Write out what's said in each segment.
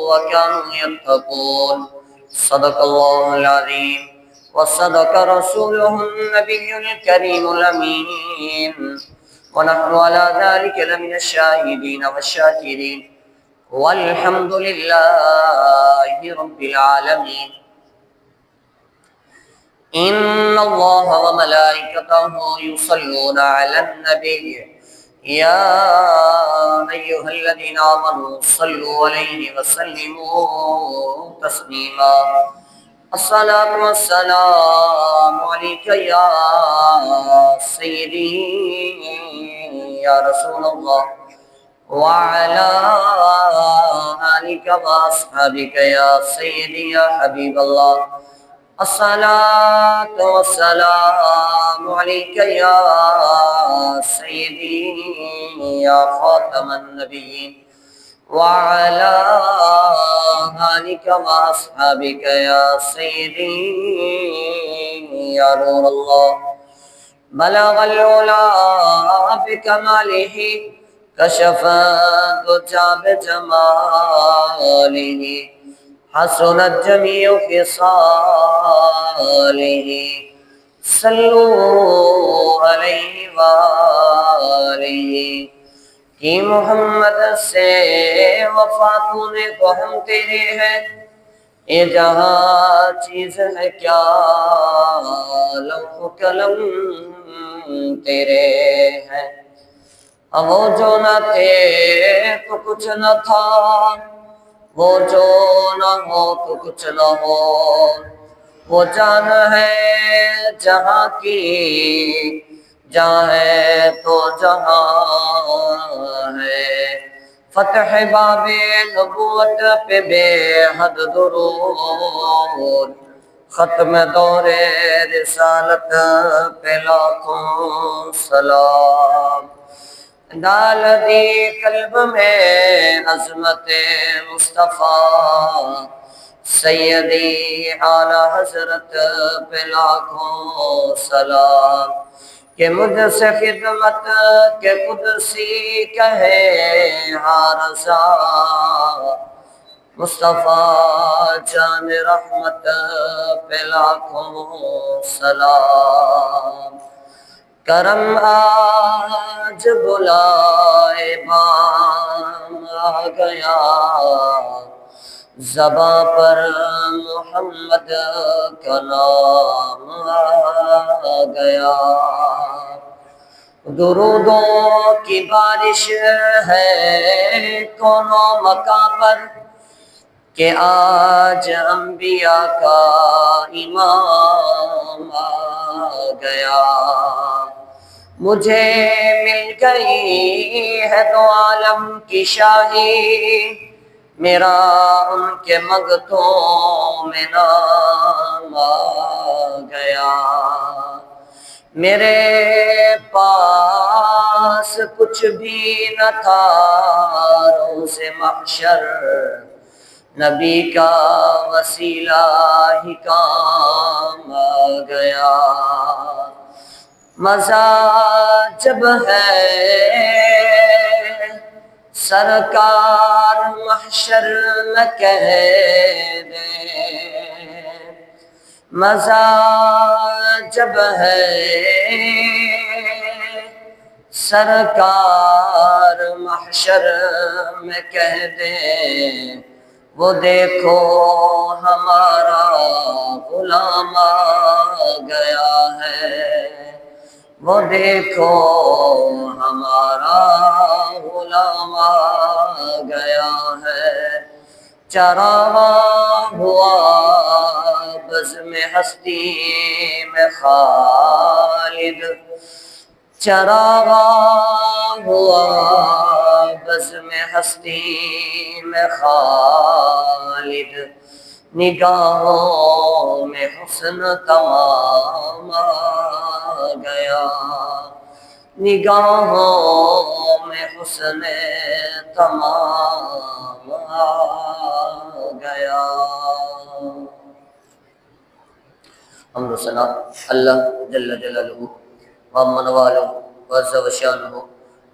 وكانوا يتقون. صدق الله العظيم وصدق رسوله النبي الكريم الأمين، ونحن على ذلك لمن الشاهدين والشاكرين، والحمد لله رب العالمين. إن الله وملائكته يصلون على النبي يا أيها الذين آمنوا صلوا عليه وسلموا تسليما. الصلاة والسلام عليك يا سيدي يا رسول الله، وعلى آلك وأصحابك يا سيدي يا حبيب الله. الصلاة والسلام عليك يا سيدي يا خاتم النبيين، وعلى آلك وأصحابك يا سيدي يا نور الله. بلغ العلا بكماله، كشف الدجى بجماله، حسنت جميع خصاله. صلوا علیہ وآلہ کہ محمد سے وفا تو نے تو ہم تیرے ہیں، یہ جہاں چیز ہے کیا لوح و قلم تیرے ہیں. اب وہ جو نہ تھے تو کچھ نہ تھا، وہ جو نہ ہو تو کچھ نہ ہو، وہ جان ہے جہاں کی، جہاں ہے تو جہاں ہے. فتح باب نبوت پہ بے حد درود، ختم دور رسالت پہ لاکھوں سلام. ڈال دی قلب میں عظمت مصطفیٰ، سیدی اعلی حضرت پہ لاکھوں سلام. کہ مجھ سے خدمت کے قدسی کہے ہاں رضا، مصطفیٰ جان رحمت پہ لاکھوں سلام. کرم آج بلائے بام آ گیا، زباں پر محمد کا نام آ گیا. درودوں کی بارش ہے کونوں مکاں پر، کہ آج انبیاء کا امام آ گیا. مجھے مل گئی ہے دو عالم کی شاہی، میرا ان کے مگتوں میں نام آ گیا. میرے پاس کچھ بھی نہ تھا روز محشر، نبی کا وسیلہ ہی کام آ گیا. مزہ جب ہے سرکار محشر میں کہہ دے، مزہ جب ہے سرکار محشر میں کہہ دے، وہ دیکھو ہمارا غلام آ گیا ہے، وہ دیکھو ہمارا غلام آ گیا ہے. چراغاں ہوا بزم ہستی میں خالد، چراغاں ہوا بزم ہستی میں خالد. نگاہوں میں حسن تمام آ گیا، نگاہوں میں حسن تمام آ گیا. حمد و ثنا اللہ جل جلالہ ومن والہ وعز و شانہ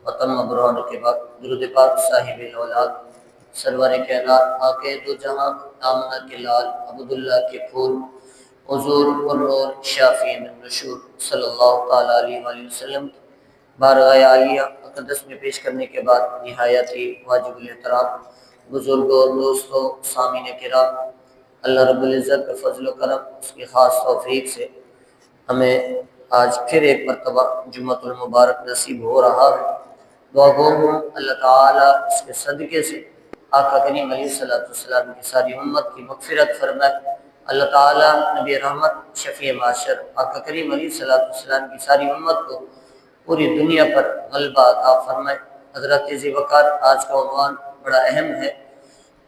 وتم برہانہ کے بعد درود پاک صاحب الاولاد سرور کائنات آقا دو جہاں آمنہ کے لال عبداللہ کے پھول حضور والنور شافی من نشور صلی اللہ تعالیٰ علیہ وآلہ وسلم بارگاہ عالیہ اقدس میں پیش کرنے کے بعد نہایت ہی واجب الاحترام بزرگوں دوستوں سامعین کرام، اللہ رب العزت کا فضل و کرم، اس کی خاص توفیق سے ہمیں آج پھر ایک مرتبہ جمعۃ المبارک نصیب ہو رہا ہے۔ دعا گو ہوں اللہ تعالیٰ اس کے صدقے سے آقا کریم علیہ السلام کی ساری امت کی مغفرت فرمائے۔ اللہ تعالیٰ نبی رحمت شفیع معاشر آقا کریم علیہ السلام کی ساری امت کو پوری دنیا پر غلبہ عطا فرمائے۔ حضرت ذی وقار آج کا عنوان بڑا اہم ہے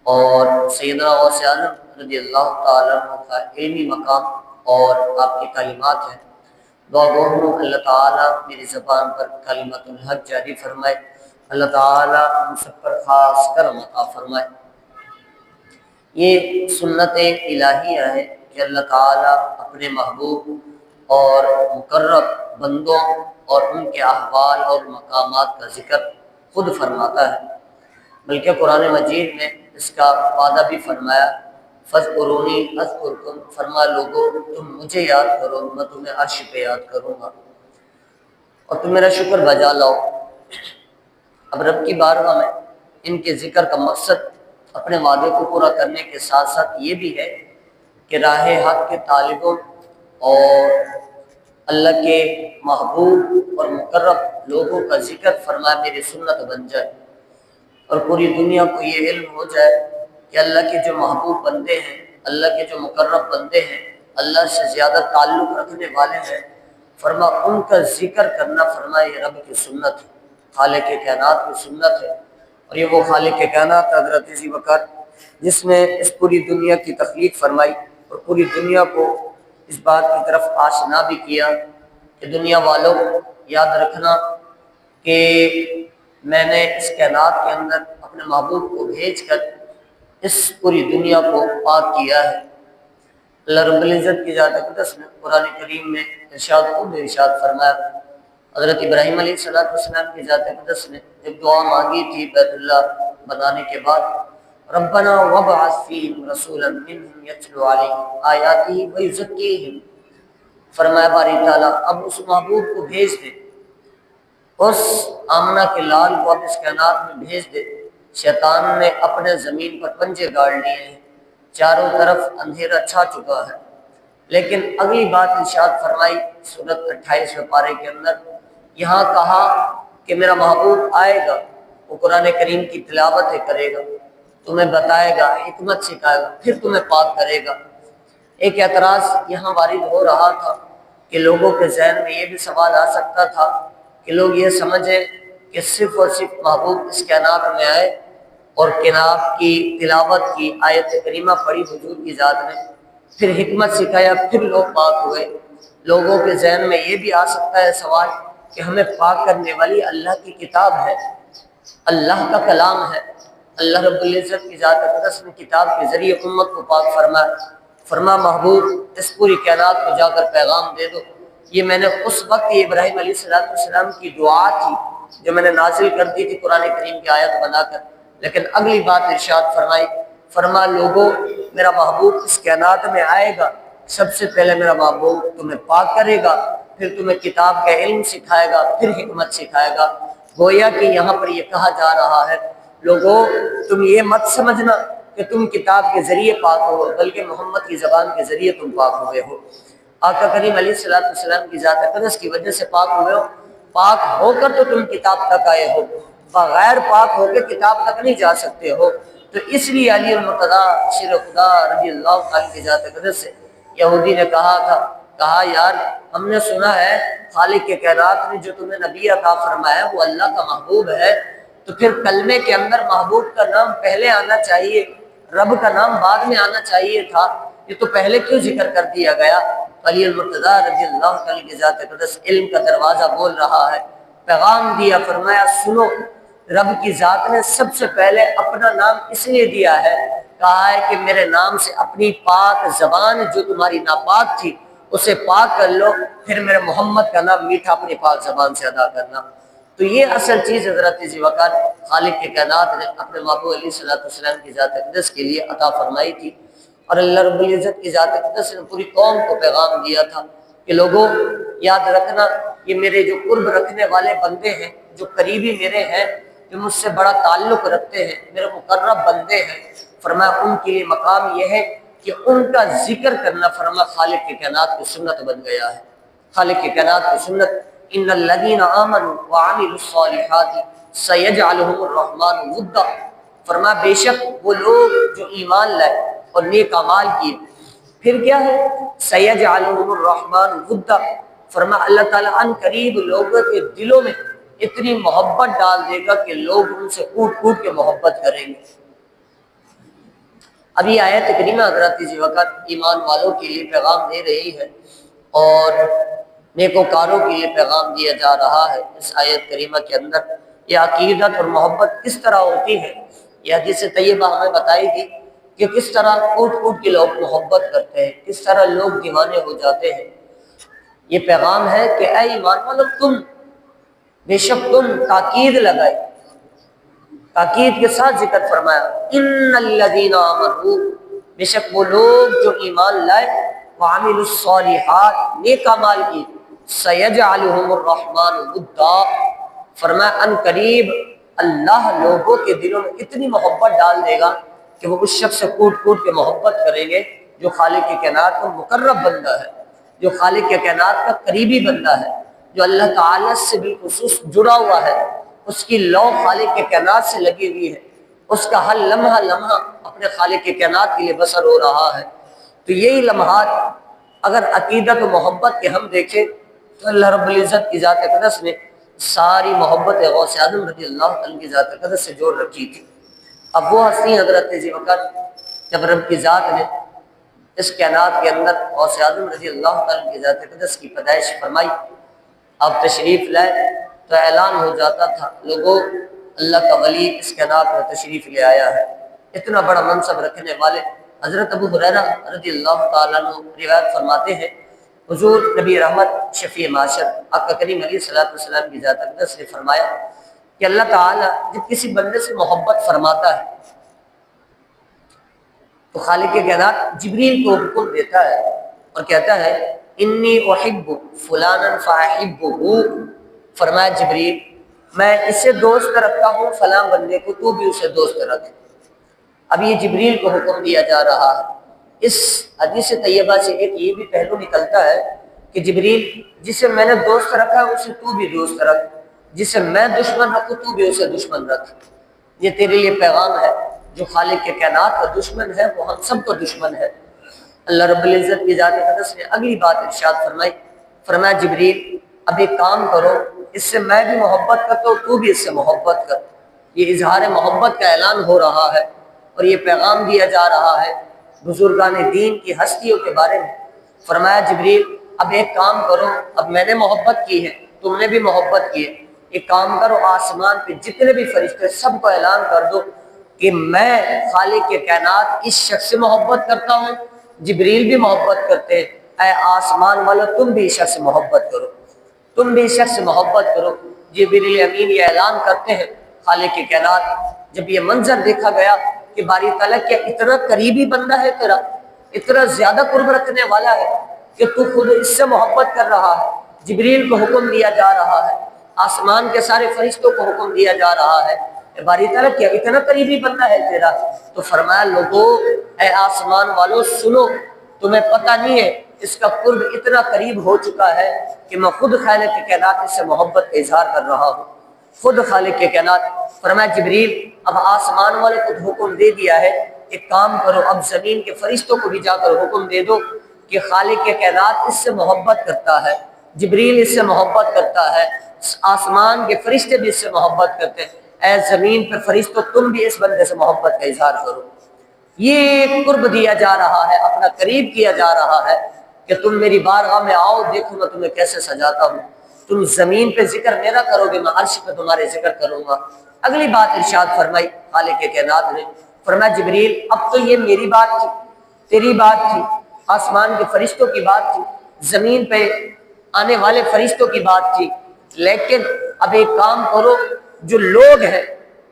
اور سیدنا غوث اعظم رضی اللہ تعالیٰ عنہ کا علمی مقام اور آپ کی تعلیمات ہیں۔ دعا گو ہوں اللہ تعالیٰ میری زبان پر کلمۃ الحق جاری فرمائے۔ اللہ تعالیٰ ہم سب پر خاص کرم عطا فرمائے۔ یہ سنت الہیہ ہے کہ اللہ تعالیٰ اپنے محبوب اور مقرب بندوں اور ان کے احوال اور مقامات کا ذکر خود فرماتا ہے، بلکہ قرآن مجید میں اس کا وعدہ بھی فرمایا، فاذکرونی اذکرکم، فرما لوگو تم مجھے یاد کرو میں تمہیں عرش پہ یاد کروں گا اور تم میرا شکر بجا لاؤ۔ اب رب کی بارگاہ میں ان کے ذکر کا مقصد اپنے وعدے کو پورا کرنے کے ساتھ ساتھ یہ بھی ہے کہ راہ حق کے طالبوں اور اللہ کے محبوب اور مقرب لوگوں کا ذکر فرمائے میری سنت بن جائے اور پوری دنیا کو یہ علم ہو جائے کہ اللہ کے جو محبوب بندے ہیں، اللہ کے جو مقرب بندے ہیں، اللہ سے زیادہ تعلق رکھنے والے ہیں، فرما ان کا ذکر کرنا فرمائے یہ رب کی سنت ہے، خالق کائنات کی سنت ہے۔ اور یہ وہ خالق کائنات حضرت ذی وقار جس نے اس پوری دنیا کی تخلیق فرمائی اور پوری دنیا کو اس بات کی طرف آشنا بھی کیا کہ دنیا والوں یاد رکھنا کہ میں نے اس کائنات کے اندر اپنے محبوب کو بھیج کر اس پوری دنیا کو پاک کیا ہے۔ اللہ رب العزت کی ذات اقدس نے قرآن کریم میں ارشاد فرمایا، حضرت ابراہیم علیہ السلام کی ذات اقدس نے جب دعا مانگی تھی بیت اللہ بنانے کے بعد، ربنا وابعث فیہم رسولا منہم یتلو علیہم آیاتہ ویزکیہم، فرمایا باری تعالیٰ اب اس محبوب کو بھیج دے، اس آمنہ کے لال کو اب اس کائنات میں بھیج دے۔ شیطان نے اپنے زمین پر پنجے گاڑ لیے ہیں، چاروں طرف اندھیرا چھا چکا ہے، لیکن اگلی بات ارشاد فرمائی سورۃ 28 پارے کے اندر، یہاں کہا کہ میرا محبوب آئے گا، وہ قرآن کریم کی تلاوت کرے گا، تمہیں بتائے گا، حکمت سکھائے گا، پھر تمہیں پاک کرے گا۔ ایک اعتراض یہاں وارد ہو رہا تھا کہ لوگوں کے ذہن میں یہ بھی سوال آ سکتا تھا کہ لوگ یہ سمجھیں کہ صرف اور صرف محبوب اس کائنات میں آئے اور کتاب کی تلاوت کی آیت کریمہ پڑھی حضور کی ذات نے، پھر حکمت سکھایا، پھر لوگ پاک ہوئے۔ لوگوں کے ذہن میں یہ بھی آ سکتا ہے سوال کہ ہمیں پاک کرنے والی اللہ کی کتاب ہے، اللہ کا کلام ہے، اللہ رب العزت کی ذات اقدس نے کتاب کے ذریعے امت کو پاک فرما محبوب اس پوری کائنات کو جا کر پیغام دے دو۔ یہ میں نے اس وقت ابراہیم علیہ السلام کی دعا تھی جو میں نے نازل کر دی تھی قرآن کریم کی آیت بنا کر، لیکن اگلی بات ارشاد فرمائی، فرما لوگوں میرا محبوب اس کائنات میں آئے گا، سب سے پہلے میرا محبوب تمہیں پاک کرے گا، پھر تمہیں کتاب کا علم سکھائے گا، پھر حکمت سکھائے گا۔ گویا کہ یہاں پر یہ کہا جا رہا ہے لوگوں تم یہ مت سمجھنا کہ تم کتاب کے ذریعے پاک ہو، بلکہ محمد کی زبان کے ذریعے تم پاک ہوئے ہو۔ آقا کریم علیہ السلام کی ذات اقدس کی وجہ سے پاک ہوئے ہو، پاک ہو کر تو تم کتاب تک آئے ہو، بغیر پاک ہو کے کتاب تک نہیں جا سکتے ہو۔ تو اس لیے علی المرتضیٰ شیر خدا رضی اللہ عنہ کی ذات اقدس سے یہودی نے کہا یار ہم نے سنا ہے خالق کے کائنات نے جو تمہیں نبی عطا فرمایا وہ اللہ کا محبوب ہے، تو پھر کلمے کے اندر محبوب کا نام پہلے آنا چاہیے، رب کا نام بعد میں آنا چاہیے تھا، یہ تو پہلے کیوں ذکر کر دیا گیا؟ علی المرتضیٰ رضی اللہ عنہ کی ذات اقدس علم کا دروازہ بول رہا ہے، پیغام دیا، فرمایا سنو، رب کی ذات نے سب سے پہلے اپنا نام اس لیے دیا ہے، کہا ہے کہ میرے نام سے اپنی پاک زبان جو تمہاری ناپاک تھی اسے پاک کر لو، پھر میرے محمد کا نام میٹھا اپنی پاک زبان سے ادا کرنا۔ تو یہ اصل چیز حضرت ذی وقار خالق کے کائنات نے اپنے محبوب علیہ الصلوۃ والسلام کی ذات اقدس کے لیے عطا فرمائی تھی، اور اللہ رب العزت کی ذات اقدس نے پوری قوم کو پیغام دیا تھا کہ لوگوں یاد رکھنا، یہ میرے جو قرب رکھنے والے بندے ہیں، جو قریبی میرے ہیں، جو مجھ سے بڑا تعلق رکھتے ہیں، میرے مقرب بندے ہیں، فرمایا ان کے لیے مقام یہ ہے کہ ان کا ذکر کرنا فرما خالق کے کائنات کی سنت بن گیا ہے۔ خالق کے کائنات کی سنت، ان الذین آمنوا وعملوا الصالحات سیجعلہم الرحمن ودا، فرما بے شک وہ لوگ جو ایمان لائے اور نیک اعمال کیے، پھر کیا ہے؟ سیجعلہم الرحمن ودا، فرما اللہ تعالیٰ ان قریب لوگوں کے دلوں میں اتنی محبت ڈال دے گا کہ لوگ ان سے کوٹ کوٹ کے محبت کریں گے۔ اب یہ آیت کریمہ حضرت ذی وقار ایمان والوں کے لیے پیغام دے رہی ہے اور نیکوکاروں کے لیے پیغام دیا جا رہا ہے۔ اس آیت کریمہ کے اندر یہ عقیدت اور محبت کس طرح ہوتی ہے، یہ حدیث طیبہ ہمیں بتائی تھی کہ کس طرح کوٹ کوٹ کے لوگ محبت کرتے ہیں، کس طرح لوگ دیوانے ہو جاتے ہیں۔ یہ پیغام ہے کہ اے ایمان والو، تم بے شک تم تاکید لگائی، تاکید کے ساتھ ذکر فرمایا، ان الذین آمنوا، بے شک وہ لوگ جو ایمان لائے، وعملوا الصالحات، نیک اعمال کی، سیجعلہم الرحمن ودا، فرمایا ان قریب اللہ لوگوں کے دلوں میں اتنی محبت ڈال دے گا کہ وہ اس شخص سے کوٹ کوٹ کے محبت کریں گے جو خالق کے کائنات کا مقرب بندہ ہے، جو خالق کے کائنات کا قریبی بندہ ہے، جو اللہ تعالیٰ سے بالخصوص جڑا ہوا ہے، اس کی لو خالق کے کائنات سے لگی ہوئی ہے، اس کا ہر لمحہ لمحہ اپنے خالق کے کائنات کے لیے بسر ہو رہا ہے۔ تو یہی لمحات اگر عقیدت و محبت کے ہم دیکھیں تو اللہ رب العزت کی ذات اقدس نے ساری محبت غوث اعظم رضی اللہ عنہ کی ذات اقدس سے جوڑ رکھی تھی۔ اب وہ ہستی حضرت ذی وقار جب رب کی ذات نے اس کائنات کے اندر غوث اعظم رضی اللہ عنہ کی ذات اقدس کی پیدائش فرمائی، اب تشریف لائے تو اعلان ہو جاتا تھا، لوگوں اللہ کا ولی اس کائنات میں تشریف لے آیا ہے۔ اتنا بڑا منصب رکھنے والے حضرت ابو ہریرہ رضی اللہ تعالیٰ عنہ روایت فرماتے ہیں، حضور نبی رحمت شفیع معاشر آقا کریم علیہ الصلوۃ والسلام کی ذات اقدس نے فرمایا کہ اللہ تعالیٰ جب کسی بندے سے محبت فرماتا ہے تو خالق کائنات جبریل کو حکم دیتا ہے اور کہتا ہے انی احب فلانا فاحبہ، فرمایا جبریل میں اسے دوست رکھتا ہوں فلاں بندے کو، تو بھی اسے دوست رکھ۔ اب یہ جبریل کو حکم دیا جا رہا ہے۔ اس حدیث طیبہ سے ایک یہ بھی پہلو نکلتا ہے کہ جبریل جسے میں نے دوست رکھا ہے اسے تو بھی دوست رکھ، جسے میں دشمن رکھوں تو بھی اسے دشمن رکھ۔ یہ تیرے لیے پیغام ہے، جو خالق کے کائنات کا دشمن ہے وہ ہم سب کا دشمن ہے۔ اللہ رب العزت کی ذات اقدس نے اگلی بات ارشاد فرمائی، فرمایا جبریل اب ایک کام کرو، اس سے میں بھی محبت کرتا ہوں تو بھی اس سے محبت کر۔ یہ اظہار محبت کا اعلان ہو رہا ہے اور یہ پیغام دیا جا رہا ہے بزرگان دین کی ہستیوں کے بارے میں۔ فرمایا جبریل اب ایک کام کرو، اب میں نے محبت کی ہے تم نے بھی محبت کی ہے، ایک کام کرو آسمان پہ جتنے بھی فرشتے سب کو اعلان کر دو کہ میں خالق کے کائنات اس شخص سے محبت کرتا ہوں، جبریل بھی محبت کرتے ہیں، اے آسمان والو تم بھی اس شخص سے محبت کرو، تم بھی اس شخص سے محبت کرو۔ جبریل امین یہ اعلان کرتے ہیں خالق کے کائنات۔ جب یہ منظر دیکھا گیا کہ باری تعالیٰ کیا اتنا قریبی بندہ ہے تیرا، اتنا زیادہ قرب رکھنے والا ہے کہ تو خود اس سے محبت کر رہا ہے، جبریل کو حکم دیا جا رہا ہے، آسمان کے سارے فرشتوں کو حکم دیا جا رہا ہے، باری تعالیٰ کیا اتنا قریبی بندہ ہے تیرا۔ تو فرمایا لوگوں اے آسمان والو سنو، تمہیں پتہ نہیں ہے اس کا قرب اتنا قریب ہو چکا ہے کہ میں خود خالق کے کائنات سے محبت کا اظہار کر رہا ہوں، خود خالق کے کائنات۔ فرمایا جبریل اب آسمان والے کو حکم دے دیا ہے، ایک کام کرو اب زمین کے فرشتوں کو بھی جا کر حکم دے دو کہ خالق کے کائنات اس سے محبت کرتا ہے، جبریل اس سے محبت کرتا ہے، آسمان کے فرشتے بھی اس سے محبت کرتے ہیں، اے زمین پہ فرشتوں تم بھی اس بندے سے محبت کا اظہار کرو۔ یہ قرب دیا جا رہا ہے، اپنا قریب کیا جا رہا ہے کہ تم میری بارگاہ میں آؤ، دیکھو میں تمہیں کیسے سجاتا ہوں، تم زمین پہ ذکر میرا کرو گے میں عرش پہ تمہارے ذکر کروں گا۔ اگلی بات ارشاد فرمائی خالق کے کائنات نے، فرمایا جبریل اب تو یہ میری بات تھی، تیری بات تھی، آسمان کے فرشتوں کی بات تھی، زمین پہ آنے والے فرشتوں کی بات تھی، لیکن اب ایک کام کرو، جو لوگ ہیں،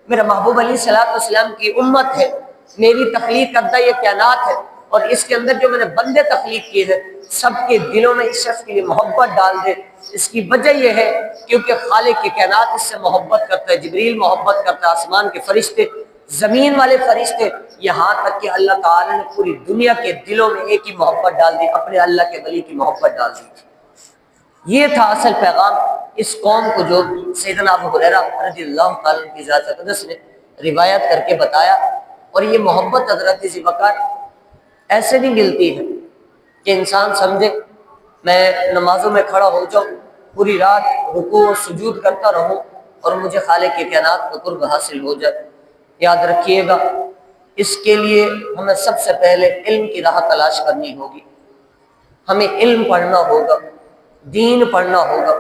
میرا محبوب علیہ الصلوۃ والسلام کی امت ہے، میری تخلیق کردہ یہ کائنات ہے، اور اس کے اندر جو میں نے بندے تخلیق کیے ہیں، سب کے دلوں میں اس شخص کے لیے محبت ڈال دے۔ اس کی وجہ یہ ہے کیونکہ خالق کی کائنات اس سے محبت کرتا ہے، جبریل محبت کرتا ہے، آسمان کے فرشتے، زمین والے فرشتے، یہاں تک کہ اللہ تعالیٰ نے پوری دنیا کے دلوں میں ایک ہی محبت ڈال دی، اپنے اللہ کے ولی کی محبت ڈال دی۔ یہ تھا اصل پیغام اس قوم کو، جو سیدنا ابو ہریرہ رضی اللہ تعالیٰ کی ذات اقدس نے روایت کر کے بتایا۔ اور یہ محبت حضرت ذی وقار ایسے نہیں ملتی ہے کہ انسان سمجھے میں نمازوں میں کھڑا ہو جاؤں، پوری رات رکوع و سجود کرتا رہوں اور مجھے خالق کی کائنات کا قرب حاصل ہو جائے۔ یاد رکھیے گا، اس کے لیے ہمیں سب سے پہلے علم کی راہ تلاش کرنی ہوگی، ہمیں علم پڑھنا ہوگا، دین پڑھنا ہوگا۔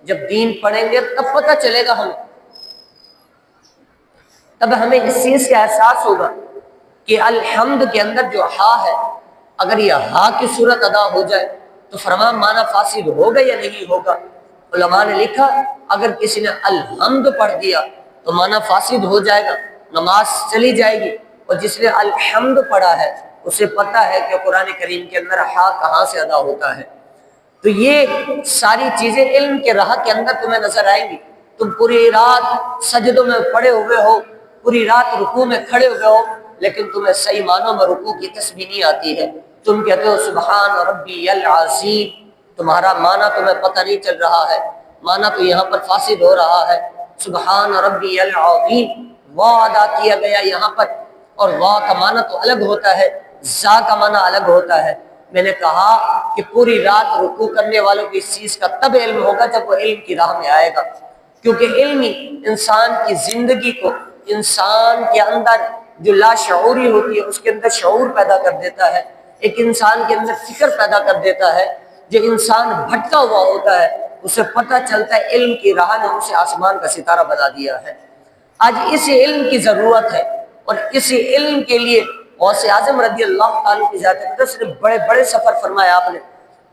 جب دین پڑھیں گے تب پتہ چلے گا ہمیں، تب ہمیں اس چیز کا احساس ہوگا کہ الحمد کے اندر جو ہا ہے، اگر یہ ہا کی صورت ادا ہو جائے تو فرما معنی فاسد ہوگا یا نہیں ہوگا؟ علماء نے لکھا اگر کسی نے الحمد پڑھ دیا تو معنی فاسد ہو جائے گا، نماز چلی جائے گی۔ اور جس نے الحمد پڑھا ہے اسے پتہ ہے کہ قرآن کریم کے اندر ہا کہاں سے ادا ہوتا ہے۔ تو یہ ساری چیزیں علم کے راہ کے اندر تمہیں نظر آئیں گی۔ تم پوری رات سجدوں میں پڑے ہوئے ہو، پوری رات رکوع میں کھڑے ہوئے ہو، لیکن تمہیں صحیح معنوں میں رکوع کی تسبیح نہیں آتی ہے، تم کہتے ہو سبحان ربی العظیم، تمہارا معنی تمہیں پتہ نہیں چل رہا ہے، معنی تو یہاں پر فاسد ہو رہا ہے۔ سبحان ربی العظیم واو ادا کیا گیا یہاں پر، اور واو کا معنی تو الگ ہوتا ہے، زا کا معنی الگ ہوتا ہے۔ میں نے کہا کہ پوری رات رکوع کرنے والوں کو اس چیز کا تب علم ہوگا جب وہ علم کی راہ میں آئے گا، کیونکہ علم ہی انسان کی زندگی کو، انسان کے اندر جو لاشعوری ہوتی ہے اس کے اندر شعور پیدا کر دیتا ہے، ایک انسان کے اندر فکر پیدا کر دیتا ہے۔ جو انسان بھٹکا ہوا ہوتا ہے اسے پتہ چلتا ہے علم کی راہ نے اسے آسمان کا ستارہ بنا دیا ہے۔ آج اس علم کی ضرورت ہے، اور اس علم کے لیے غوث اعظم رضی اللہ تعالیٰ کی ذات اقدس نے بڑے بڑے سفر فرمایا۔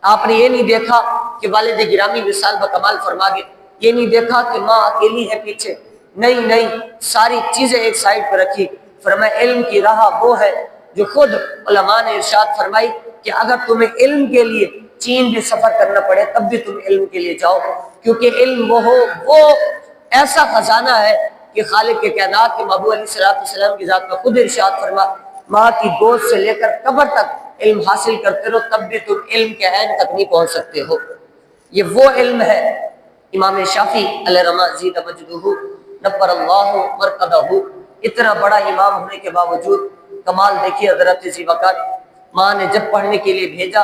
آپ نے یہ نہیں دیکھا کہ والد گرامی وصال بکمال فرما گئے، یہ نہیں دیکھا کہ ماں اکیلی ہے پیچھے، نہیں، ساری چیزیں ایک سائڈ پہ رکھی۔ فرمایا علم کی راہ وہ ہے جو خود علماء نے ارشاد فرمائی کہ اگر تمہیں علم کے لیے چین بھی سفر کرنا پڑے تب بھی تم علم کے لیے جاؤ، کیونکہ علم وہ ایسا خزانہ ہے کہ خالق کے کائنات کے محبوب علیہ الصلوۃ والسلام کی ذات میں خود ارشاد فرما ماں کی گود سے لے کر قبر تک علم حاصل کرتے رہو تب بھی تم علم کے عین تک نہیں پہنچ سکتے ہو۔ یہ وہ علم ہے۔ امام شافعی علیہ رحمہ زید مجدہ نبر اللہ مرقدہ، اتنا بڑا امام ہونے کے باوجود کمال دیکھیے حضرت ذی وقار، ماں نے جب پڑھنے کے لیے بھیجا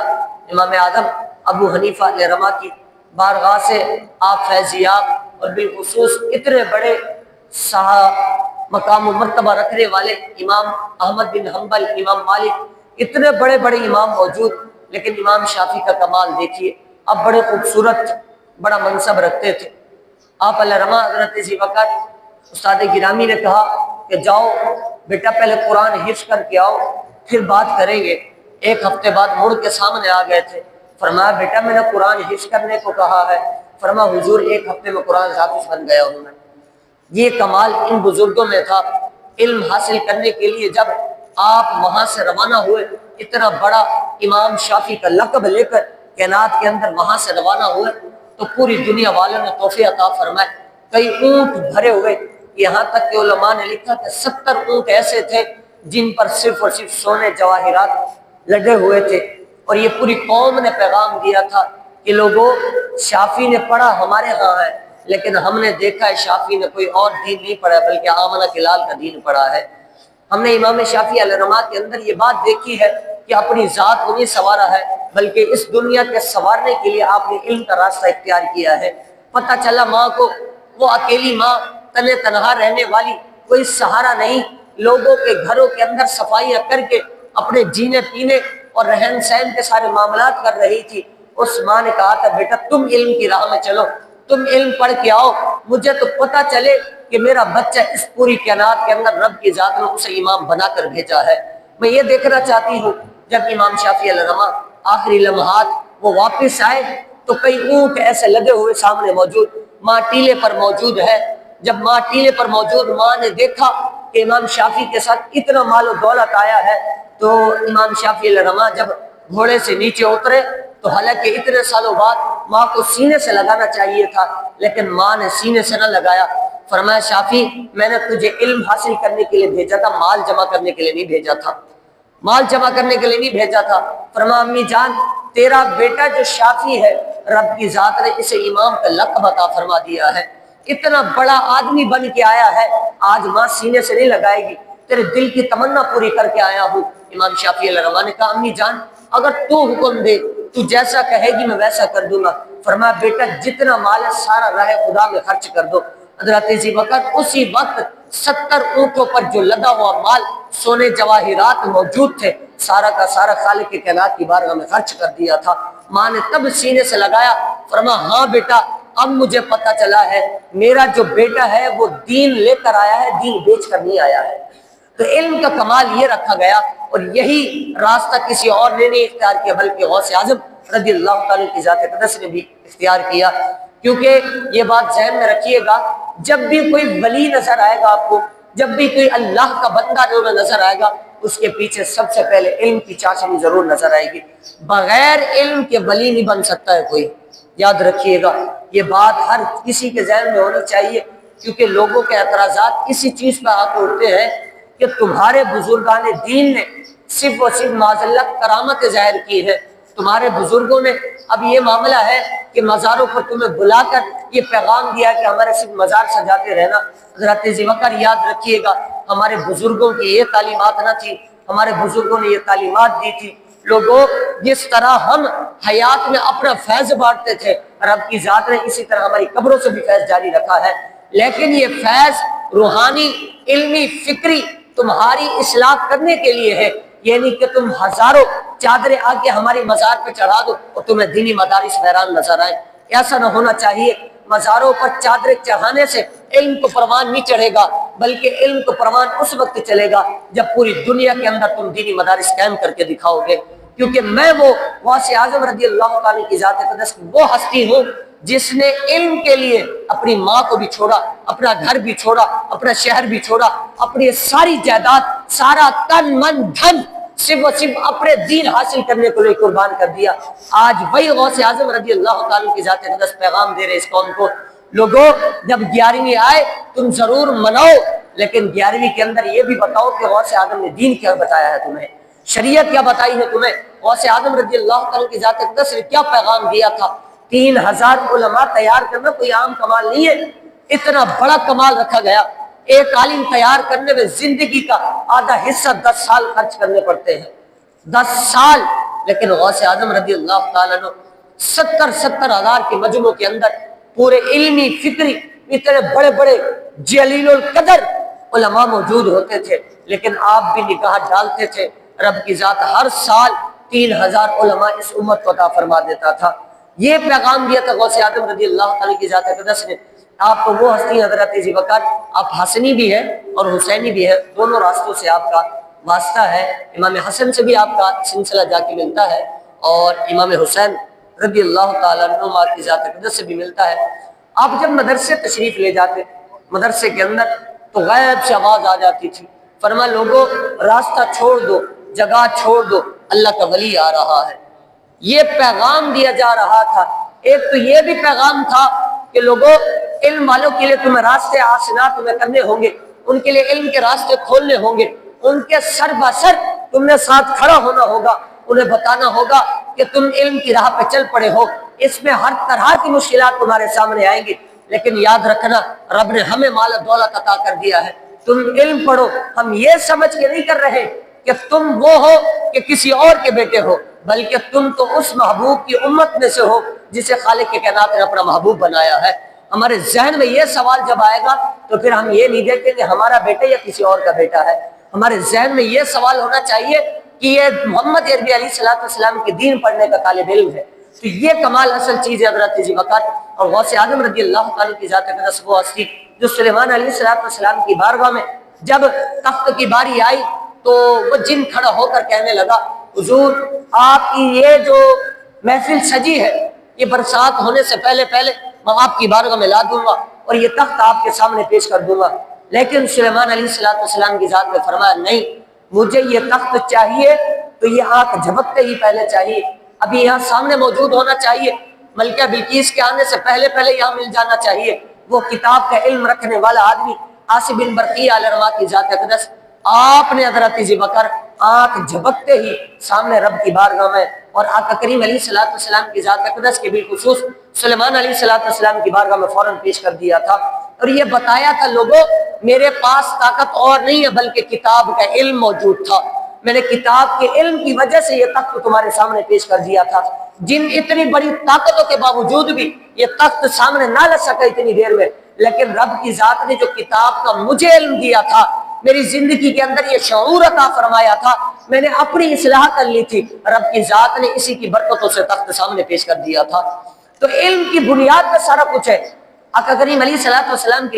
امام اعظم ابو حنیفہ علیہ رحمہ کی بارگاہ سے، آپ فیضیاب اور بالخصوص اتنے بڑے مقام و مرتبہ رکھنے والے امام احمد بن حنبل، امام مالک، اتنے بڑے بڑے امام موجود، لیکن امام شافعی کا کمال دیکھیے، اب بڑے خوبصورت بڑا منصب رکھتے تھے۔ آپ علیہ رحمہ حضرت ذی وقار، استاد گرامی نے کہا کہ جاؤ بیٹا پہلے قرآن حفظ کر کے آؤ پھر بات کریں گے۔ ایک ہفتے بعد مڑ کے سامنے آ گئے تھے، فرمایا بیٹا میں نے قرآن حفظ کرنے کو کہا ہے، فرمایا حضور ایک ہفتے میں قرآن حافظ بن گیا ہوں میں۔ یہ کمال ان بزرگوں میں تھا۔ علم حاصل کرنے کے لیے جب آپ وہاں سے روانہ ہوئے، اتنا بڑا امام شافعی کا لقب لے کر کائنات کے اندر وہاں سے روانہ ہوئے تو پوری دنیا والوں نے تحفے عطا فرمائے، کئی اونٹ بھرے ہوئے، یہاں تک کہ علماء نے لکھا کہ 70 اونٹ ایسے تھے جن پر صرف اور صرف سونے جواہرات لگے ہوئے تھے۔ اور یہ پوری قوم نے پیغام دیا تھا کہ لوگوں، شافعی نے پڑھا ہمارے ہاں ہے، لیکن ہم نے دیکھا ہے شافعی نے کوئی اور دین نہیں پڑھا بلکہ آمنہ کلال کا دین پڑھا ہے۔ ہم نے امام شافعی علیہ رحمہ کے اندر یہ بات دیکھی ہے کہ اپنی ذات کو نہیں سنوارا ہے بلکہ اس دنیا کے سنوارنے کے لیے آپ نے علم کا راستہ اختیار کیا ہے۔ پتہ چلا ماں کو، وہ اکیلی ماں تنے تنہا رہنے والی، کوئی سہارا نہیں، لوگوں کے گھروں کے اندر صفائیاں کر کے اپنے جینے پینے اور رہن سہن کے سارے معاملات کر رہی تھی۔ اس ماں نے کہا تھا بیٹا تم علم کی راہ میں چلو، تم علم پڑھ کے آؤ، مجھے تو پتہ چلے کہ میرا بچہ اس پوری کائنات کے اندر رب کی ذات نے اسے امام بنا کر بھیجا ہے۔ میں یہ دیکھنا چاہتی ہوں جب امام شافعی علیہ رحمہ آخری لمحات وہ واپس آئے تو کئی اونٹ ایسے لگے ہوئے سامنے موجود، ماں ٹیلے پر موجود ہے۔ جب ماں ٹیلے پر موجود ماں نے دیکھا کہ امام شافعی کے ساتھ اتنا مال و دولت آیا ہے، تو امام شافعی علیہ الرحمہ جب گھوڑے سے نیچے اترے تو حالانکہ اتنے سالوں بعد ماں کو سینے سے لگانا چاہیے تھا، لیکن ماں نے سینے سے نہ لگایا۔ فرمایا شافعی میں نے تجھے علم حاصل کرنے کے لیے بھیجا تھا، مال جمع کرنے کے لیے نہیں بھیجا تھا، مال جمع کرنے کے لیے نہیں بھیجا تھا۔ فرمایا امی جان تیرا بیٹا جو شافعی ہے رب کی ذات نے اسے امام کا لقب عطا فرما دیا ہے، اتنا بڑا آدمی بن کے آیا ہے، آج ماں سینے سے نہیں لگائے گی، تیرے دل کی تمنا پوری کر کے آیا ہوں۔ امام شافعی علیہ الرحمہ نے کہا امی جان اگر تو حکم دے تو جیسا کہے گی میں ویسا کر دوں گا۔ فرمایا بیٹا جتنا مال ہے سارا راہ خدا میں خرچ کر دو۔ حضرت ذی بکر اسی وقت 70 اونٹوں پر جو لدا ہوا مال سونے جواہرات موجود تھے سارا کا سارا خالق کے کائنات کی بارگاہ میں خرچ کر دیا تھا۔ ماں نے تب سینے سے لگایا، فرمایا ہاں بیٹا اب مجھے پتا چلا ہے میرا جو بیٹا ہے وہ دین لے کر آیا ہے، دین بیچ کر نہیں آیا ہے۔ تو علم کا کمال یہ رکھا گیا، اور یہی راستہ کسی اور نے نہیں اختیار کیا بلکہ غوث اعظم رضی اللہ تعالیٰ کی ذات اقدس نے بھی اختیار کیا۔ کیونکہ یہ بات ذہن میں رکھیے گا، جب بھی کوئی ولی نظر آئے گا آپ کو، جب بھی کوئی اللہ کا بندہ نظر آئے گا، اس کے پیچھے سب سے پہلے علم کی چاشنی ضرور نظر آئے گی۔ بغیر علم کے ولی نہیں بن سکتا ہے کوئی، یاد رکھیے گا یہ بات ہر کسی کے ذہن میں ہونی چاہیے، کیونکہ لوگوں کے اعتراضات اسی چیز پہ آ کے اٹھتے ہیں کہ تمہارے بزرگان دین نے صرف و صرف معاذ اللہ کرامت ظاہر کی ہے، تمہارے بزرگوں نے اب یہ معاملہ ہے کہ مزاروں پر تمہیں بلا کر یہ پیغام دیا کہ ہمارے صرف مزار سجاتے رہنا۔ حضرت ذی بکر یاد رکھیے گا ہمارے بزرگوں کی یہ تعلیمات نہ تھی، ہمارے بزرگوں نے یہ تعلیمات دی تھی۔ لوگوں جس طرح ہم حیات میں اپنا فیض بانٹتے تھے رب کی ذات نے اسی طرح ہماری قبروں سے بھی فیض جاری رکھا ہے، لیکن یہ فیض روحانی علمی فکری تمہاری اصلاح کرنے کے لیے ہے، یعنی کہ تم ہزاروں چادریں آ کے ہماری مزار پہ چڑھا دو اور تمہیں دینی مدارس حیران نظر آئے، ایسا نہ ہونا چاہیے۔ مزاروں پر چادریں چڑھانے سے علم کو پروان نہیں چڑھے گا، بلکہ علم کو پروان اس وقت چلے گا جب پوری دنیا کے اندر تم دینی مدارس قائم کر کے دکھاؤ گے۔ کیونکہ میں وہ غوث اعظم رضی اللہ تعالیٰ کی ذات اقدس وہ ہستی ہوں جس نے علم کے لیے اپنی ماں کو بھی چھوڑا، اپنا گھر بھی چھوڑا، اپنا شہر بھی چھوڑا، اپنی ساری جائیداد، سارا تن من دھن صرف و صرف اپنے دین حاصل کرنے کو لیے قربان کر دیا۔ آج وہی غوث اعظم رضی اللہ تعالیٰ کی ذات اقدس پیغام دے رہے اس قوم کو، لوگوں جب 11ویں آئے تم ضرور مناؤ، لیکن 11ویں کے اندر یہ بھی بتاؤ کہ غوث اعظم نے دین کیا بتایا ہے تمہیں، شریعت کیا بتائی ہے تمہیں، غوث اعظم رضی اللہ تعالیٰ کی ذات اقدس نے کیا پیغام دیا تھا۔ 3000 علماء تیار کرنا کوئی عام کمال نہیں ہے، اتنا بڑا کمال رکھا گیا۔ ایک عالم تیار کرنے میں زندگی کا آدھا حصہ 10 سال خرچ کرنے پڑتے ہیں، 10 سال، لیکن غوث اعظم رضی اللہ تعالیٰ نے 70 ہزار کے مجموع کے اندر پورے علمی فکری اتنے بڑے بڑے جلیل القدر علماء موجود ہوتے تھے، لیکن آپ بھی نگاہ ڈالتے تھے رب کی ذات ہر سال 3000 علماء اس امت کو عطا فرما دیتا تھا۔ یہ پیغام دیا تھا غوث اعظم رضی اللہ تعالیٰ کی ذات اقدس نے۔ آپ تو وہ ہستی حضرت ذی بکر، آپ حسنی بھی ہے اور حسینی بھی ہے، دونوں راستوں سے آپ کا واسطہ ہے۔ امام حسن سے بھی آپ کا سلسلہ جا کے ملتا ہے اور امام حسین رضی اللہ تعالیٰ عنہ کی ذات اقدس سے بھی ملتا ہے۔ آپ جب مدرسے تشریف لے جاتے مدرسے کے اندر تو غیب سے آواز آ جاتی تھی، فرمایا لوگوں راستہ چھوڑ دو، جگہ چھوڑ دو، اللہ کا ولی آ رہا ہے۔ یہ پیغام دیا جا رہا تھا۔ ایک تو یہ بھی پیغام تھا کہ لوگوں علم والوں کے لیے تمہیں راستے آسنا تمہیں کرنے ہوں گے، ان کے لیے علم کے راستے کھولنے ہوں گے، ان کے سر بسر تم نے ساتھ کھڑا ہونا ہوگا، انہیں بتانا ہوگا کہ تم علم کی راہ پہ چل پڑے ہو۔ اس میں ہر طرح کی مشکلات تمہارے سامنے آئیں گی، لیکن یاد رکھنا رب نے ہمیں مال و دولت عطا کر دیا ہے، تم علم پڑھو۔ ہم یہ سمجھ کے نہیں کر رہے کہ تم وہ ہو کہ کسی اور کے بیٹے ہو، بلکہ تم تو اس محبوب کی امت میں سے ہو جسے خالق کے کائنات نے اپنا محبوب بنایا ہے۔ ہمارے ذہن میں یہ سوال جب آئے گا تو پھر ہم یہ نہیں دیکھیں کہ ہمارا بیٹا یا کسی اور کا بیٹا ہے، ہمارے ذہن میں یہ سوال ہونا چاہیے کہ یہ محمد عربی علیہ السلام کے دین پڑھنے کا طالب علم ہے۔ تو یہ کمال اصل چیز ہے حضرت ذی بکر اور غوث اعظم رضی اللہ تعالیٰ کی ذات اقدس وہ ہستی جو سلیمان علیہ السلام کی بارگاہ میں جب تخت کی باری آئی تو وہ جن کھڑا ہو کر کہنے لگا حضور آپ کی یہ جو محفل سجی ہے یہ برسات ہونے سے پہلے پہلے میں آپ کی بارگاہ میں لا دوں گا اور یہ تخت آپ کے سامنے پیش کر دوں گا۔ لیکن سلیمان علیہ السلام کی ذات نے فرمایا نہیں، مجھے یہ تخت چاہیے تو یہ آنکھ جھپکتے ہی پہلے چاہیے، ابھی یہاں سامنے موجود ہونا چاہیے، ملکہ بلقیس کے آنے سے پہلے یہاں مل جانا چاہیے۔ وہ کتاب کا علم رکھنے والا آدمی عاصم بن برقیہ علیہ رحمہ کی ذات اقدس، آپ نے حضرت ذی بکر آنکھ جھپکتے ہی سامنے رب کی بارگاہ میں اور آقا کریم علیہ السلام کی ذات اقدس کے بالخصوص سلیمان علیہ السلام کی بارگاہ میں فوراً پیش کر دیا تھا اور یہ بتایا تھا لوگوں میرے پاس طاقت اور نہیں ہے بلکہ کتاب کا علم موجود تھا، میں نے کتاب کے علم کی وجہ سے یہ تخت تمہارے سامنے پیش کر دیا تھا۔ جن اتنی بڑی طاقتوں کے باوجود بھی یہ تخت سامنے نہ لگ سکا اتنی دیر میں، لیکن رب کی ذات نے جو کتاب کا مجھے علم دیا تھا، میری زندگی کے اندر یہ شعور عطا فرمایا تھا، میں نے اپنی اصلاح کر لی تھی، رب کی ذات نے اسی کی برکتوں سے تخت سامنے پیش کر دیا تھا۔ تو علم کی بنیاد پر سارا کچھ ہے۔ آقا کریم علیہ السلام کی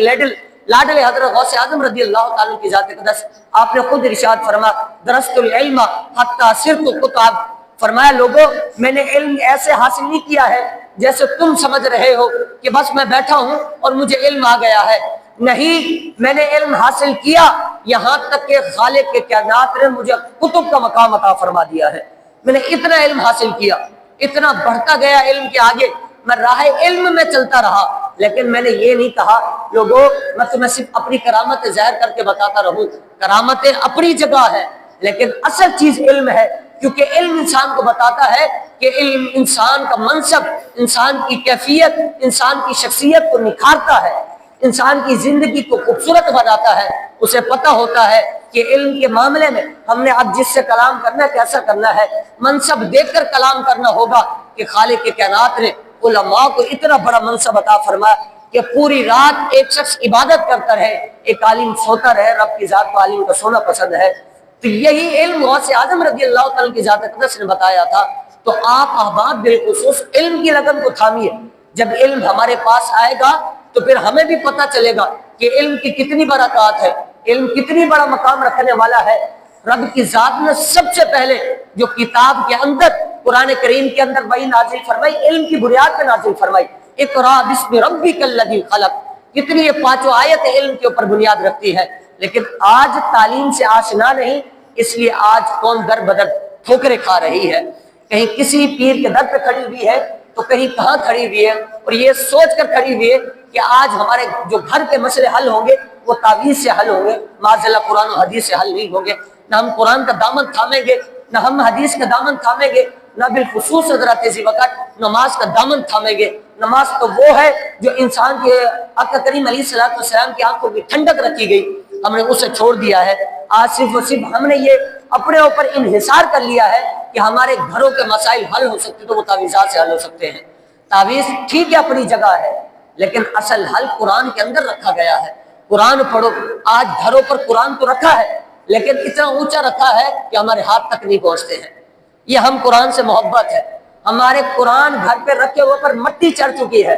لاڈل حضرت غوث اعظم رضی اللہ تعالیٰ کی ذات اقدس، آپ نے خود ارشاد فرما درست العلم حتی صرت کتاب، فرمایا لوگوں میں نے علم ایسے حاصل نہیں کیا ہے جیسے تم سمجھ رہے ہو کہ بس میں بیٹھا ہوں اور مجھے علم آ گیا ہے، نہیں، میں نے علم حاصل کیا یہاں تک کہ خالق کے کائنات نے مجھے کتب کا مقام عطا فرما دیا ہے۔ میں نے اتنا علم حاصل کیا، اتنا بڑھتا گیا علم کے آگے، میں راہ علم میں چلتا رہا، لیکن میں نے یہ نہیں کہا لوگوں میں تمہیں صرف اپنی کرامت ظاہر کر کے بتاتا رہوں، کرامتیں اپنی جگہ ہے لیکن اصل چیز علم ہے، کیونکہ علم انسان کو بتاتا ہے کہ علم انسان کا منصب، انسان کی کیفیت، انسان کی شخصیت کو نکھارتا ہے، انسان کی زندگی کو خوبصورت بناتا ہے۔ اسے پتہ ہوتا ہے کہ علم کے معاملے میں ہم نے اب جس سے کلام کرنا ہے کیسا کرنا ہے، منصب دیکھ کر کلام کرنا ہوگا کہ خالق کے کائنات نے علماء کو اتنا بڑا منصب عطا فرمایا کہ پوری رات ایک شخص عبادت کرتا رہے، ایک عالم سوتا رہے، رب کی ذات کو عالم کا سونا پسند ہے۔ تو یہی علم غوث اعظم رضی اللہ تعالیٰ کی ذات اقدس نے بتایا تھا۔ تو آپ احباب بالخصوص علم کی لگن کو تھامیے، جب علم ہمارے پاس آئے گا تو پھر ہمیں بھی پتہ چلے گا کہ علم کی کتنی برکات ہے، علم کتنی بڑا مقام رکھنے والا ہے۔ رب کی ذات نے سب سے پہلے جو کتاب کے اندر قرآن کریم کے اندر وحی نازل فرمائی، علم کی بنیاد پہ نازل فرمائی، اقرا بسم ربک الذی خلق، کتنی یہ پانچوں آیت علم کے اوپر بنیاد رکھتی ہے۔ لیکن آج تعلیم سے آشنا نہیں، اس لیے آج قوم در بدر ٹھوکریں کھا رہی ہے، کہیں کسی پیر کے در پہ کھڑی ہوئی ہے تو کہیں کہاں کھڑی ہوئی ہے، اور یہ سوچ کر کھڑی ہوئی ہے کہ آج ہمارے جو گھر کے مسئلے حل ہوں گے وہ تعویذ سے حل ہوں گے، معاذ اللہ قرآن و حدیث سے حل نہیں ہوں گے۔ نہ ہم قرآن کا دامن تھامیں گے، نہ ہم حدیث کا دامن تھامیں گے، نہ بالخصوص حضرت ذی بکر نماز کا دامن تھامیں گے۔ نماز تو وہ ہے جو انسان کے آقا کریم علیہ السلام کی آنکھوں کی ٹھنڈک رکھی گئی، ہم نے اسے چھوڑ دیا ہے۔ آج صرف و صرف ہم نے یہ اپنے اوپر انحصار کر لیا ہے کہ ہمارے گھروں کے مسائل حل ہو سکتے تو وہ تعویذات سے حل ہو سکتے ہیں۔ تعویذ ٹھیک ہے اپنی جگہ ہے، لیکن اصل حل قرآن کے اندر رکھا گیا ہے۔ قرآن پڑھو، آج گھروں پر قرآن تو رکھا ہے لیکن اتنا اونچا رکھا ہے کہ ہمارے ہاتھ تک نہیں پہنچتے ہیں۔ یہ ہم قرآن سے محبت ہے، ہمارے قرآن گھر پہ رکھے ہوئے پر مٹی چڑھ چکی ہے،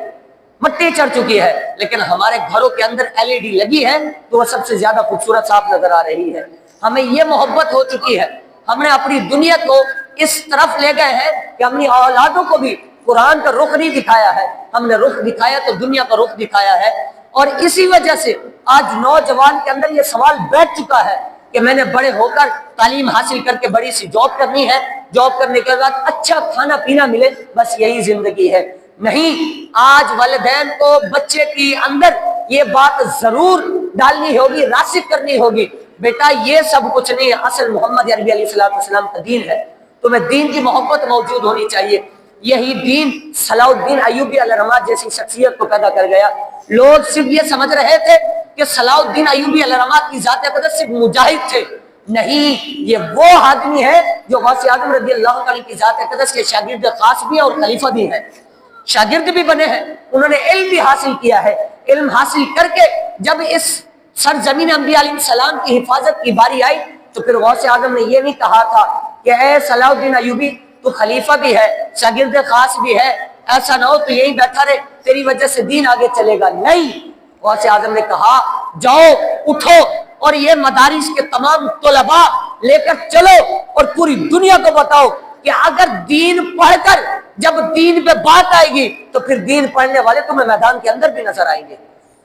مٹی چڑھ چکی ہے، لیکن ہمارے گھروں کے اندر LED لگی ہے تو وہ سب سے زیادہ خوبصورت صاف نظر آ رہی ہے۔ ہمیں یہ محبت ہو چکی ہے، ہم نے اپنی دنیا کو اس طرف لے گئے ہیں کہ اپنی اولادوں کو بھی قرآن کا رخ نہیں دکھایا ہے، ہم نے رخ دکھایا تو دنیا کا رخ دکھایا ہے۔ اور اسی وجہ سے آج نوجوان کے اندر یہ سوال بیٹھ چکا ہے کہ میں نے بڑے ہو کر تعلیم حاصل کر کے بڑی سی جاب کرنی ہے، جاب کرنے کے بعد اچھا کھانا پینا ملے، بس یہی زندگی ہے۔ نہیں، آج والدین کو بچے کی اندر یہ بات ضرور ڈالنی ہوگی، راسخ کرنی ہوگی، بیٹا یہ سب کچھ نہیں ہے، اصل محمد عربی علیہ السلام کا دین ہے، تمہیں دین کی محبت موجود ہونی چاہیے۔ یہی دین صلاح الدین ایوبی علیہ رحمہ جیسی شخصیت کو پیدا کر گیا۔ لوگ صرف یہ سمجھ رہے تھے کہ صلاح الدین ایوبی علیہ رحمہ کی ذات اقدس صرف مجاہد تھے، نہیں، یہ وہ آدمی ہے جو غوث اعظم رضی اللہ عنہ کی ذات اقدس کے شاگرد خاص بھی ہیں اور خلیفہ بھی ہیں، شاگرد بھی بنے ہیں، انہوں نے علم بھی حاصل کیا ہے۔ علم حاصل کر کے جب اس سرزمین انبیاء علیہ السلام کی حفاظت کی باری آئی تو پھر غوث اعظم نے یہ نہیں کہا تھا کہ اے صلاح الدین ایوبی تو خلیفہ بھی ہے، شاگرد خاص بھی ہے، ایسا نہ ہو تو یہی بیٹھا رہے، تیری وجہ سے دین آگے چلے گا۔ نہیں، غوث اعظم نے کہا جاؤ اٹھو اور یہ مدارس کے تمام طلباء لے کر چلو اور پوری دنیا کو بتاؤ کہ اگر دین پڑھ کر جب دین پہ بات آئے گی تو پھر دین پڑھنے والے تمہیں میدان کے اندر بھی نظر آئیں گے،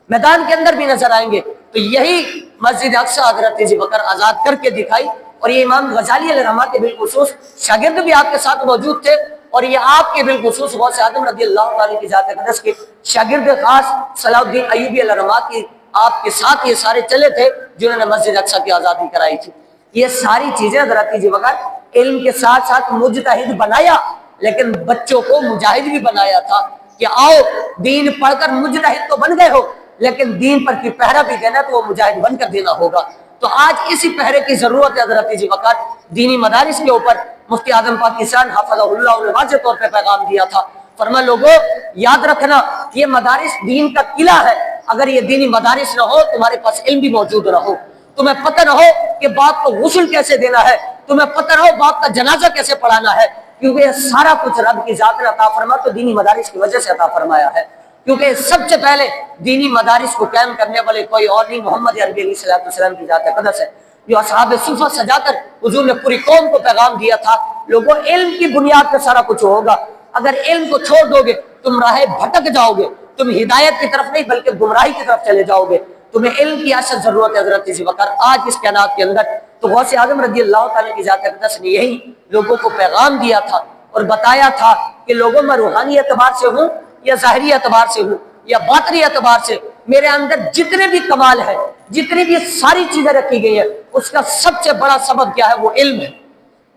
میدان کے اندر بھی نظر آئیں گے۔ تو یہی مسجد اقصیٰ حضرت ابو بکر آزاد کر کے دکھائی، اور یہ امام غزالی علیہ رحمہ کے بالخصوص شاگرد بھی آپ کے ساتھ موجود تھے، اور یہ آپ کے بالخصوص غوث اعظم رضی اللہ عنہ کی ذات اقدس کے شاگرد خاص صلاح الدین ایوبی علیہ رحمہ کی آپ کے ساتھ یہ سارے چلے تھے جنہوں نے مسجد اقصیٰ کی آزادی کرائی تھی۔ یہ ساری چیزیں حضرت ابو بکر علم کے ساتھ ساتھ مجتہد بنایا، لیکن بچوں کو مجاہد بھی بنایا تھا کہ آؤ دین پڑھ کر مجتہد تو بن گئے ہو، لیکن دین پر کی پہرا بھی دینا تو وہ مجاہد بن کر دینا ہوگا۔ تو آج اسی پہرے کی ضرورت ہے۔ حضرت ابو بکر دینی مدارس کے اوپر مفتی اعظم پاکستان حفظہ اللہ نے واضح طور پہ پیغام دیا تھا، فرما لوگوں یاد رکھنا یہ مدارس دین کا قلعہ ہے، اگر یہ دینی مدارس نہ ہو تمہارے پاس علم بھی موجود نہ ہو، تمہیں پتہ نہ ہو کہ باپ کو غسل کیسے دینا ہے، تمہیں پتہ نہ ہو باپ کا جنازہ کیسے پڑھانا ہے، کیونکہ یہ سارا کچھ رب کی ذات نے عطا فرما تو دینی مدارس کی وجہ سے عطا فرمایا ہے۔ کیونکہ سب سے پہلے دینی مدارس کو قائم کرنے والے کوئی اور نہیں، محمد عربی علیہ السلام کی ذات اقدس ہے، جو اصحاب صفہ سجا کر حضور نے پوری قوم کو پیغام دیا تھا، لوگوں علم کی بنیاد پہ سارا کچھ ہوگا، اگر علم کو چھوڑ دو گے تم راہ بھٹک جاؤ گے، تم ہدایت کی طرف نہیں بلکہ گمراہی کی طرف چلے جاؤ گے۔ تمہیں علم کی اشد ضرورت ہے حضرت ابو بکر آج اس کائنات کے اندر۔ تو غوث اعظم رضی اللہ تعالیٰ کی ذات اقدس نے یہی لوگوں کو پیغام دیا تھا اور بتایا تھا کہ لوگوں میں روحانی اعتبار سے ہوں یا ظاہری اعتبار سے ہوں یا باطنی اعتبار سے میرے اندر جتنے بھی کمال ہے، جتنی بھی ساری چیزیں رکھی گئی ہیں، اس کا سب سے بڑا سبب کیا ہے؟ وہ علم ہے،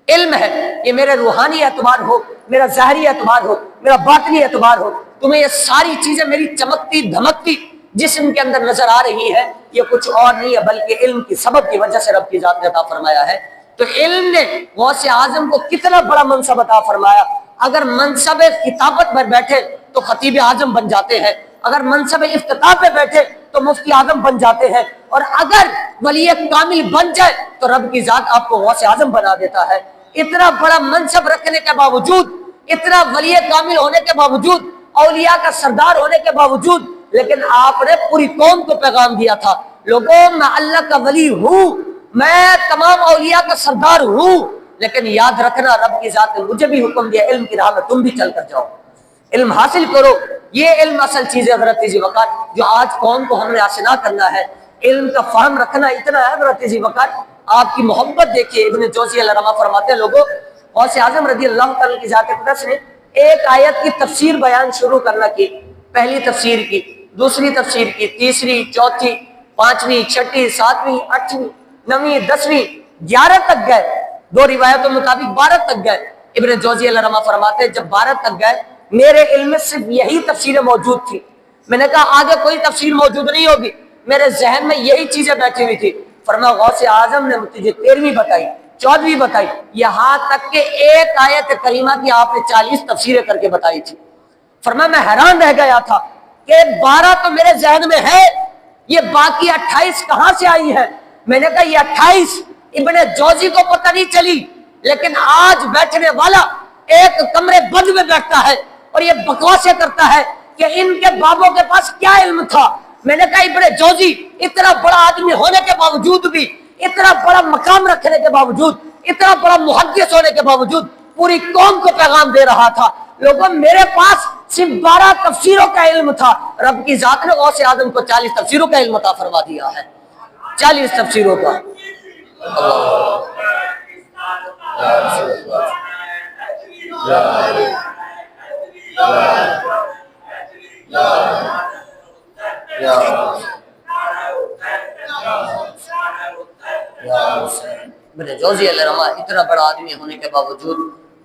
علم ہے۔ یہ میرے روحانی اعتبار ہو، میرا ظاہری اعتبار ہو، میرا باطنی اعتبار ہو، تمہیں یہ ساری چیزیں میری چمکتی دھمکتی جسم کے اندر نظر آ رہی ہے، یہ کچھ اور نہیں ہے بلکہ علم کی سبب کی وجہ سے رب کی ذات نے عطا فرمایا ہے۔ تو علم نے غوث اعظم کو کتنا بڑا منصب عطا فرمایا۔ اگر منصب خطابت پر بیٹھے تو خطیب اعظم بن جاتے ہیں، اگر منصب افتتاح پہ بیٹھے تو مفتی اعظم بن جاتے ہیں، اور اگر ولی کامل بن جائے تو رب کی ذات آپ کو غوث اعظم بنا دیتا ہے۔ اتنا بڑا منصب رکھنے کے باوجود، اتنا ولی کامل ہونے کے باوجود، اولیاء کا سردار ہونے کے باوجود، لیکن آپ نے پوری قوم کو پیغام دیا تھا، لوگوں میں اللہ کا ولی ہوں، میں تمام اولیاء کا سردار ہوں، لیکن یاد رکھنا رب کی ذات نے مجھے بھی حکم دیا علم کی راہ میں تم بھی چل کر جاؤ، علم حاصل کرو۔ یہ علم اصل چیز ہے حضرت ابو بکر جو آج قوم کو ہم نے آشنا کرنا ہے۔ علم کا فہم رکھنا اتنا ہے حضرت ابو بکر، آپ کی محبت دیکھیے۔ ابن جوزی علیہ رحمہ فرماتے ہیں لوگوں غوث اعظم رضی اللہ تعالیٰ کی ذات اقدس نے ایک آیت کی تفسیر بیان شروع کرنا کی، پہلی تفسیر کی، دوسری تفسیر کی، تیسری، چوتھی، پانچویں، چھٹی، ساتویں، آٹھویں، نویں، 10ویں، 11 تک گئے، دو روایتوں مطابق 12 تک گئے۔ ابن جوزی علیہ رحمہ فرماتے ہیں جب 12 تک گئے میرے علم میں صرف یہی تفسیریں موجود تھی، میں نے کہا آگے کوئی تفسیر موجود نہیں ہوگی، میرے ذہن میں یہی چیزیں بیٹھی ہوئی تھی۔ فرمایا غوث اعظم نے مجھے 13ویں بتائی، 14ویں بتائی، یہاں تک کہ ایک آیت کریمہ کی آپ نے 40 تفسیریں کر کے بتائی تھی۔ فرمایا میں حیران رہ گیا تھا کہ 12 تو میرے ذہن میں ہے، یہ باقی 28 کہاں سے آئی ہے؟ میں نے کہا یہ 28 ابن جوزی کو پتہ نہیں چلی، لیکن آج بیٹھنے والا ایک کمرے بند میں بیٹھتا ہے اور یہ بکواسیں کرتا ہے کہ ان کے بابوں کے پاس کیا علم تھا۔ میں نے کہا ابن جوزی اتنا بڑا آدمی ہونے کے باوجود بھی، اتنا بڑا مقام رکھنے کے باوجود، اتنا بڑا محدث ہونے کے باوجود پوری قوم کو پیغام دے رہا تھا، لوگوں میرے پاس صرف 12 تفسیروں کا علم تھا، رب کی ذات نے غوث اعظم کو 40 تفسیروں کا علم عطا فرما دیا ہے، 40 تفسیروں کا۔ ابن جوزی علیہ رحمہ اتنا بڑا آدمی ہونے کے باوجود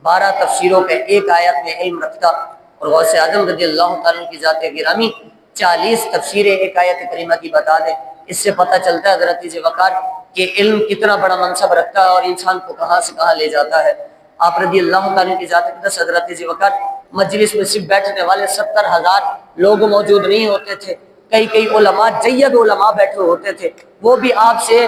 12 تفسیروں کے ایک آیت میں علم رکھتا، اور غوث اعظم رضی اللہ تعالیٰ کی ذات گرامی 40 تفسیریں ایک آیت کریمہ کی بتا دے۔ اس سے پتہ چلتا ہے حضرت ابو بکر کہ علم کتنا بڑا منصب رکھتا ہے اور انسان کو کہاں سے کہاں لے جاتا ہے۔ آپ رضی اللہ تعالیٰ کی ذات اقدس حضرت ابو بکر مجلس میں صرف بیٹھنے والے 70,000 لوگ موجود نہیں ہوتے تھے، کئی علماء جید علماء بیٹھے ہوتے تھے، وہ بھی آپ سے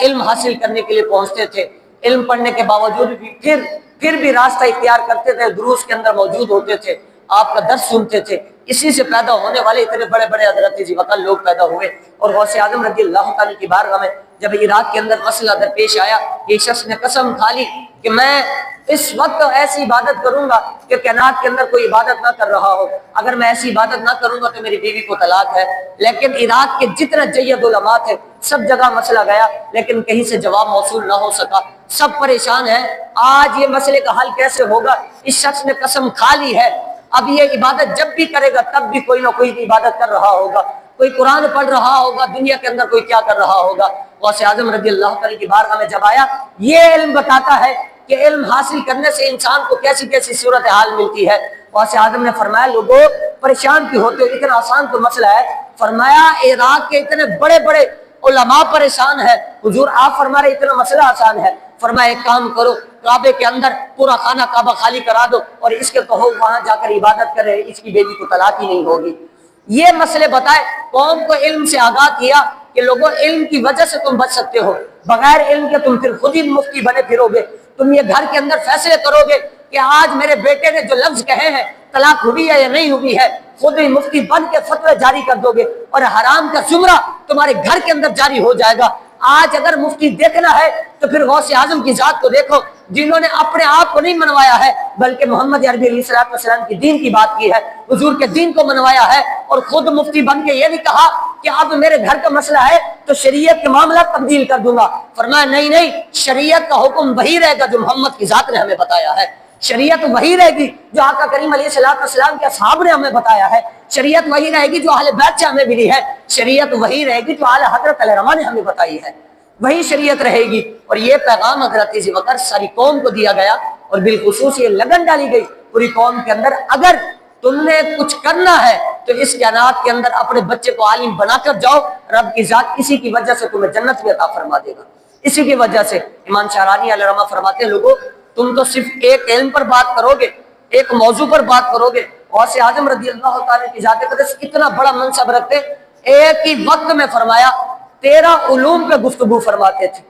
علم حاصل کرنے کے لیے پہنچتے تھے، علم پڑھنے کے باوجود بھی پھر بھی راستہ اختیار کرتے تھے، دروس کے اندر موجود ہوتے تھے، آپ کا درس سنتے تھے۔ اسی سے پیدا ہونے والے اتنے بڑے بڑے حضرت ابو بکر لوگ پیدا ہوئے، اور غوث اعظم رضی اللہ تعالیٰ کی بارگاہ میں جب عراق کے اندر مسئلہ درپیش آیا، ایک شخص نے قسم کھا لی کہ میں اس وقت ایسی عبادت کروں گا کہ کائنات کے اندر کوئی عبادت نہ کر رہا ہو، اگر میں ایسی عبادت نہ کروں گا تو میری بیوی کو طلاق ہے۔ لیکن عراق کے جتنے جید علماء تھے سب جگہ مسئلہ گیا، لیکن کہیں سے جواب موصول نہ ہو سکا، سب پریشان ہیں۔ آج یہ مسئلے کا حل کیسے ہوگا؟ اس شخص نے قسم کھا لی ہے اب یہ عبادت جب بھی کرے گا تب بھی کوئی نہ کوئی عبادت کر رہا ہوگا، کوئی قرآن پڑھ رہا ہوگا، دنیا کے اندر کوئی کیا کر رہا ہوگا۔ غوث اعظم رضی اللہ تعالی کی بارگاہ میں جب آیا، یہ علم بتاتا ہے کہ علم حاصل کرنے سے انسان کو کیسی کیسی صورتحال ملتی ہے۔ غوث اعظم نے فرمایا لوگوں پریشان کیوں ہوتے ہو، اتنا آسان تو مسئلہ ہے۔ فرمایا عراق کے اتنے بڑے بڑے علماء پریشان ہیں، حضور آپ فرما رہے اتنا مسئلہ آسان ہے۔ فرمایا ایک کام کرو، کعبے کے اندر پورا خانہ کعبہ خالی کرا دو اور اس کے کہو وہاں جا کر عبادت کرے، اس کی بیوی کو طلاق ہی نہیں ہوگی۔ یہ مسئلے بتائے، قوم کو علم سے آگاہ کیا کہ لوگوں علم کی وجہ سے تم بچ سکتے ہو، بغیر علم کے تم پھر خود ہی مفتی بنے پھرو گے۔ تم یہ گھر کے اندر فیصلے کرو گے کہ آج میرے بیٹے نے جو لفظ کہے ہیں طلاق ہوئی ہے یا نہیں ہوئی ہے، خود ہی مفتی بن کے فتوے جاری کر دو گے اور حرام کا زمرہ تمہارے گھر کے اندر جاری ہو جائے گا۔ آج اگر مفتی دیکھنا ہے تو پھر غوث اعظم کی ذات کو دیکھو، جنہوں نے اپنے آپ کو نہیں منوایا ہے بلکہ محمد عربی علیہ السلام کی دین کی بات کی ہے، حضور کے دین کو منوایا ہے، اور خود مفتی بن کے یہ نہیں کہا کہ اب میرے گھر کا مسئلہ ہے تو شریعت کے معاملہ تبدیل کر دوں گا۔ فرمایا نہیں نہیں، شریعت کا حکم وہی رہے گا جو محمد کی ذات نے ہمیں بتایا ہے، شریعت وہی رہے گی جو آقا کریم علیہ السلام کے اصحاب نے ہمیں بتایا ہے، شریعت وہی رہے گی جو اہل بیت سے ہمیں ملی ہے، شریعت وہی رہے گی جو اعلی حضرت علیہ رحمہ نے ہمیں بتائی ہے، وہی شریعت رہے گی۔ اور یہ پیغام حضرت ذی بکر ساری قوم کو دیا گیا اور بالخصوص یہ لگن ڈالی گئی پوری قوم کے اندر، اگر تم نے کچھ کرنا ہے تو اس کائنات کے اندر اپنے بچے کو عالم بنا کر جاؤ، رب کی ذات اسی کی وجہ سے تمہیں جنت بھی عطا فرما دے گا، اسی کی وجہ سے۔ امام شعرانی علیہ رحمہ فرماتے ہیں لوگوں تم تو صرف ایک علم پر بات کرو گے، ایک موضوع پر بات کرو گے۔ غوث اعظم رضی اللہ تعالیٰ کی ذات قدس اتنا بڑا منصب رکھتے، ایک ہی وقت میں فرمایا 13 علوم پہ گفتگو فرماتے تھے،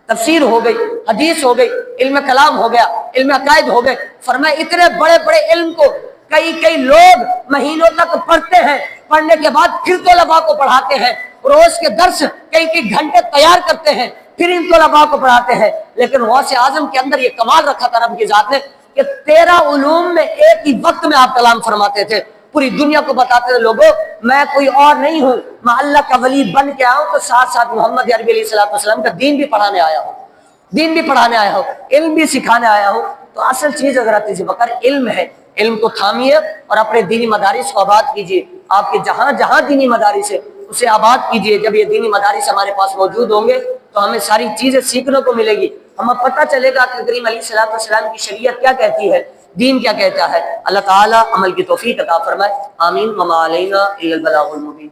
تفسیر ہو گئی، حدیث ہو گئی، علم کلام ہو گیا، علم عقائد ہو گئے۔ فرمایا اتنے بڑے بڑے علم کو کئی لوگ مہینوں تک پڑھتے ہیں، پڑھنے کے بعد پھر طلباء کو پڑھاتے ہیں، روز کے درس کئی گھنٹے تیار کرتے ہیں، پھر ان طلباء کو پڑھاتے ہیں۔ لیکن غوث اعظم کے اندر یہ کمال رکھا تھا رب کی ذات نے کہ 13 علوم میں ایک ہی وقت میں آپ کلام فرماتے تھے، پوری دنیا کو بتاتے تھے لوگوں میں کوئی اور نہیں ہوں، میں اللہ کا ولی بن کے آیا ہوں تو ساتھ ساتھ محمد عربی علیہ السلام کا دین بھی پڑھانے آیا ہوں، دین بھی پڑھانے آیا ہوں، علم بھی سکھانے آیا ہوں۔ تو اصل چیز حضرت ذی بکر علم ہے، علم کو تھامیے اور اپنے دینی مدارس کو آباد کیجیے۔ آپ کے جہاں جہاں دینی مدارس ہے اسے آباد کیجیے۔ جب یہ دینی مدارس ہمارے پاس موجود ہوں گے تو ہمیں ساری چیزیں سیکھنے کو ملے گی، ہمیں پتہ چلے گا کہ کریم علیہ السلام کی شریعت کیا کہتی ہے، دین کیا کہتا ہے۔ اللہ تعالیٰ عمل کی توفیق عطا فرمائے، آمین۔ وما علینا الا البلاغ المبین۔